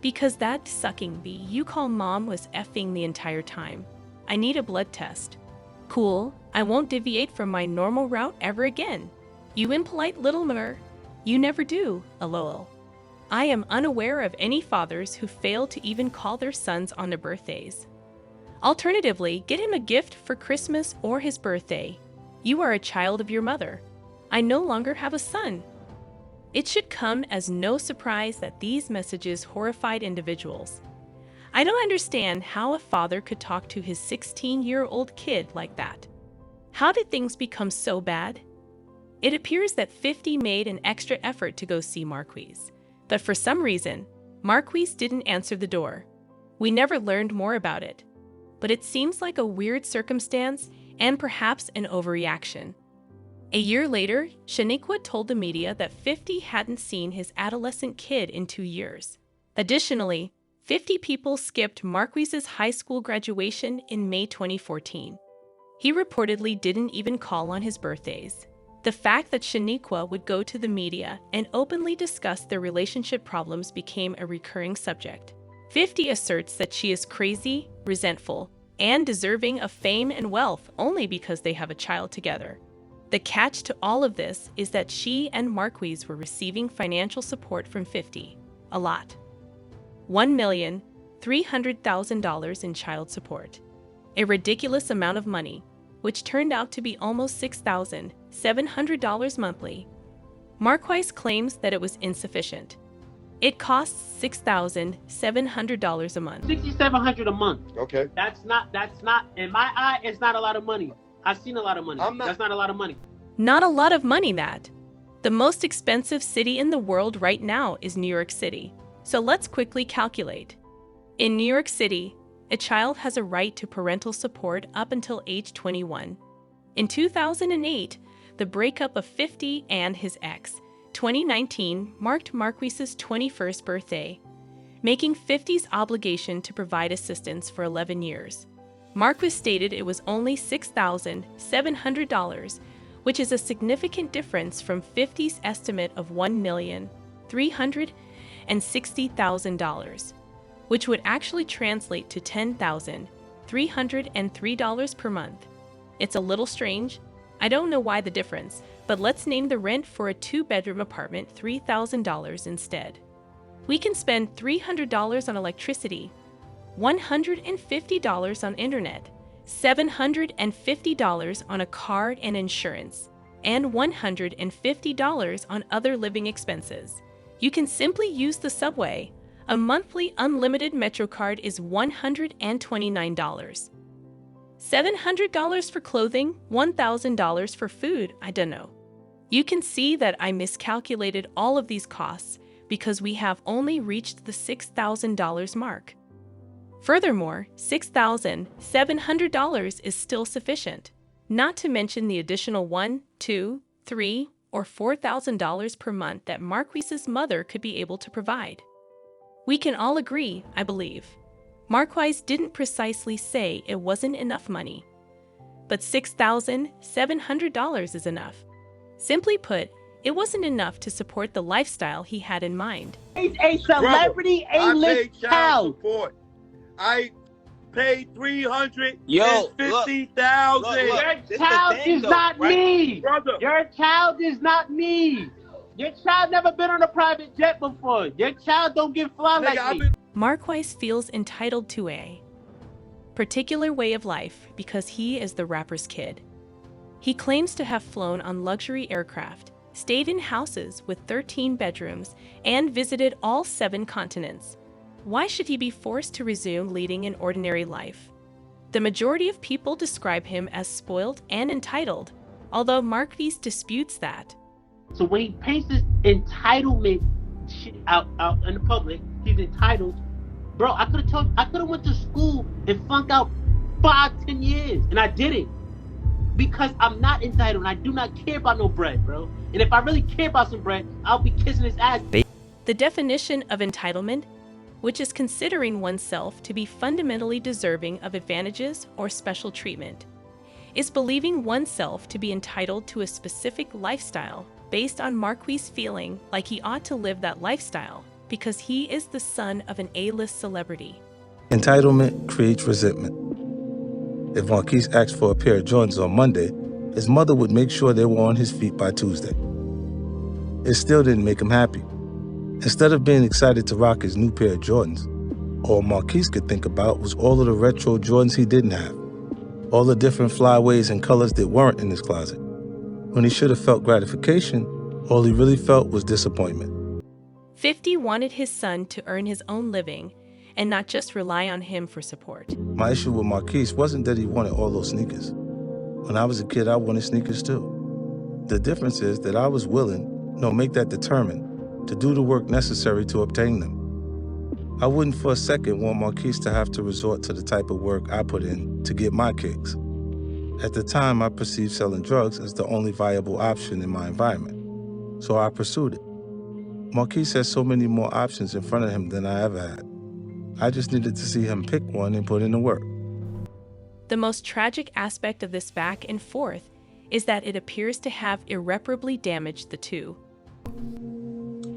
Because that sucking bee you call mom was effing the entire time. I need a blood test. Cool, I won't deviate from my normal route ever again. You impolite little mer. You never do, lol. I am unaware of any fathers who fail to even call their sons on their birthdays. Alternatively, get him a gift for Christmas or his birthday. You are a child of your mother. I no longer have a son. It should come as no surprise that these messages horrified individuals. I don't understand how a father could talk to his 16-year-old kid like that. How did things become so bad? It appears that 50 made an extra effort to go see Marquise, but for some reason, Marquise didn't answer the door. We never learned more about it, but it seems like a weird circumstance and perhaps an overreaction. A year later, Shaniqua told the media that 50 hadn't seen his adolescent kid in 2 years. Additionally, 50 people skipped Marquise's high school graduation in May 2014. He reportedly didn't even call on his birthdays. The fact that Shaniqua would go to the media and openly discuss their relationship problems became a recurring subject. 50 asserts that she is crazy, resentful, and deserving of fame and wealth only because they have a child together. The catch to all of this is that she and Marquise were receiving financial support from 50. A lot. $1,300,000 in child support. A ridiculous amount of money, which turned out to be almost $6,700 monthly. Marquise claims that it was insufficient. It costs $6,700 a month. $6,700 a month. Okay. That's not, in my eye, it's not a lot of money. I've seen a lot of money. That's not a lot of money. Not a lot of money, that. The most expensive city in the world right now is New York City. So let's quickly calculate. In New York City, a child has a right to parental support up until age 21. In 2008, the breakup of 50 and his ex, 2019, marked Marquise's 21st birthday, making 50's obligation to provide assistance for 11 years. Marquise stated it was only $6,700, which is a significant difference from 50's estimate of $1,360,000, which would actually translate to $10,303 per month. It's a little strange. I don't know why the difference, but let's name the rent for a 2-bedroom apartment $3,000 instead. We can spend $300 on electricity, $150 on internet, $750 on a car and insurance, and $150 on other living expenses. You can simply use the subway. A monthly unlimited Metro card is $129. $700 for clothing, $1,000 for food, I don't know. You can see that I miscalculated all of these costs because we have only reached the $6,000 mark. Furthermore, $6,700 is still sufficient, not to mention the additional $1,000, $2,000, $3,000, or $4,000 per month that Marquise's mother could be able to provide. We can all agree, I believe. Marquise didn't precisely say it wasn't enough money, but $6,700 is enough. Simply put, it wasn't enough to support the lifestyle he had in mind. He's a celebrity, A-list child. Support. I paid $350,000. Your child is not me. Brother. Your child is not me. Your child never been on a private jet before. Your child don't get fly like me. Marquise feels entitled to a particular way of life because he is the rapper's kid. He claims to have flown on luxury aircraft, stayed in houses with 13 bedrooms, and visited all 7 continents. Why should he be forced to resume leading an ordinary life? The majority of people describe him as spoiled and entitled, although Marquise disputes that. So when he paints this entitlement shit out in the public, he's entitled. Bro, I could have went to school and flunked out 5-10 years, and I didn't. Because I'm not entitled and I do not care about no bread, bro. And if I really care about some bread, I'll be kissing his ass. The definition of entitlement, which is considering oneself to be fundamentally deserving of advantages or special treatment, is believing oneself to be entitled to a specific lifestyle based on Marquise feeling like he ought to live that lifestyle because he is the son of an A-list celebrity. Entitlement creates resentment. If Marquise asked for a pair of Jordans on Monday, his mother would make sure they were on his feet by Tuesday. It still didn't make him happy. Instead of being excited to rock his new pair of Jordans, all Marquise could think about was all of the retro Jordans he didn't have, all the different flyaways and colors that weren't in his closet. When he should have felt gratification, all he really felt was disappointment. 50 wanted his son to earn his own living and not just rely on him for support. My issue with Marquise wasn't that he wanted all those sneakers. When I was a kid, I wanted sneakers too. The difference is that I was willing, make that determined, to do the work necessary to obtain them. I wouldn't for a second want Marquise to have to resort to the type of work I put in to get my kicks. At the time, I perceived selling drugs as the only viable option in my environment, so I pursued it. Marquise has so many more options in front of him than I ever had. I just needed to see him pick one and put in the work. The most tragic aspect of this back and forth is that it appears to have irreparably damaged the two.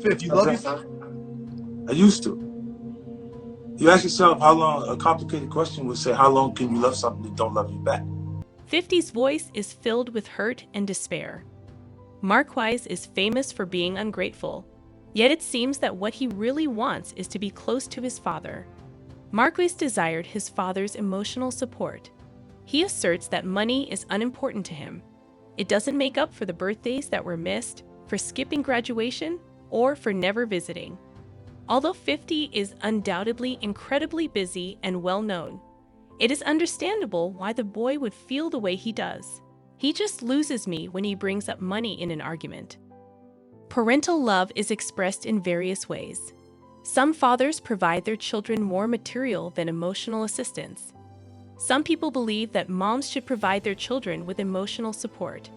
Fifth, you love your son? I used to. You ask yourself how long, a complicated question would say, how long can you love something that don't love you back? 50's voice is filled with hurt and despair. Marquise is famous for being ungrateful, yet it seems that what he really wants is to be close to his father. Marquise desired his father's emotional support. He asserts that money is unimportant to him. It doesn't make up for the birthdays that were missed, for skipping graduation, or for never visiting. Although 50 is undoubtedly incredibly busy and well-known, it is understandable why the boy would feel the way he does. He just loses me when he brings up money in an argument. Parental love is expressed in various ways. Some fathers provide their children more material than emotional assistance. Some people believe that moms should provide their children with emotional support.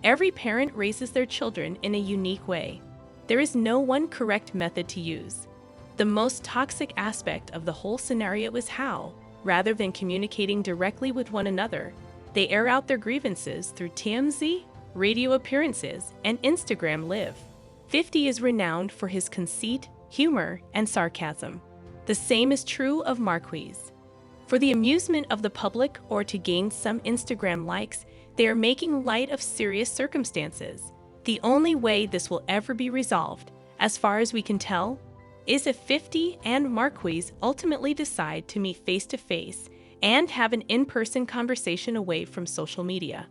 Every parent raises their children in a unique way. There is no one correct method to use. The most toxic aspect of the whole scenario is how, rather than communicating directly with one another, they air out their grievances through TMZ, radio appearances, and Instagram Live. 50 is renowned for his conceit, humor, and sarcasm. The same is true of Marquise. For the amusement of the public or to gain some Instagram likes, they are making light of serious circumstances. The only way this will ever be resolved, as far as we can tell, is if 50 and Marquise ultimately decide to meet face-to-face and have an in-person conversation away from social media.